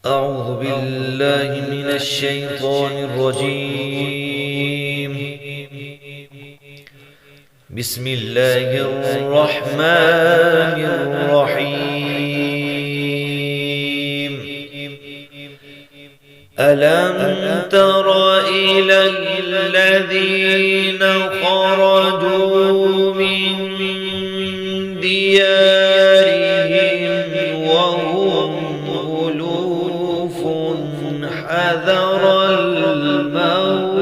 أعوذ بالله من الشيطان الرجيم. بسم الله الرحمن الرحيم. ألم تر إلى الذين خرجوا من ديارهم وهم ألوف حذر الموت.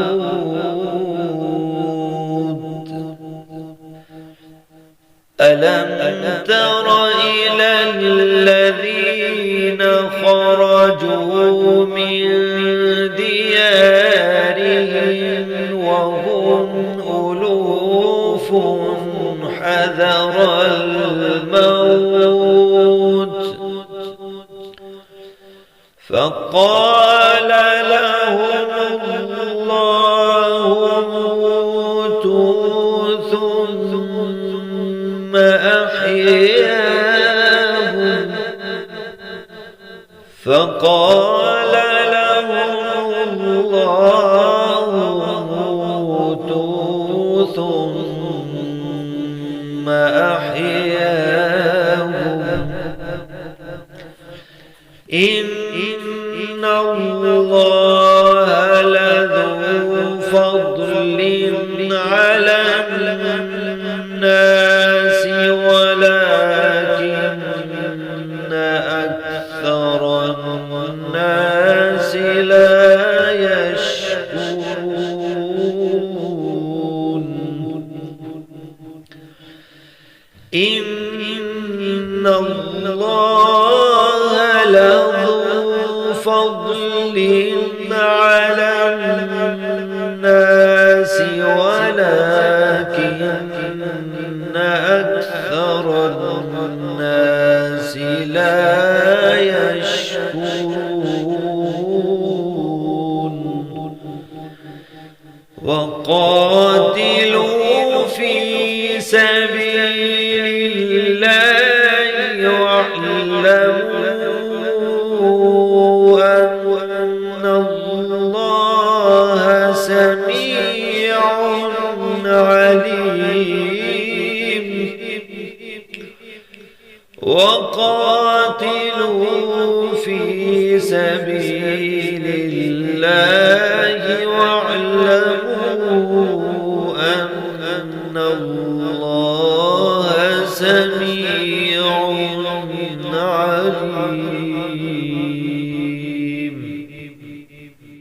ألم تر إلى الذين خرجوا من ديارهم وهم ألوف حذر الموت فقال لهم الله موتوا ثم أحياهم فقال لهم الله موتوا ثم أحياهم إن الله لذو فضل على الناس ولكن أكثر الناس لا يشكرون. إن الله لذو فضل على الناس ولكن أكثر الناس لا يشكرون. وقاتلوا في سبيل الله واعلموا أن الله سميع عليم. وقاتلوا في سبيل الله واعلموا أن الله سميع عليم.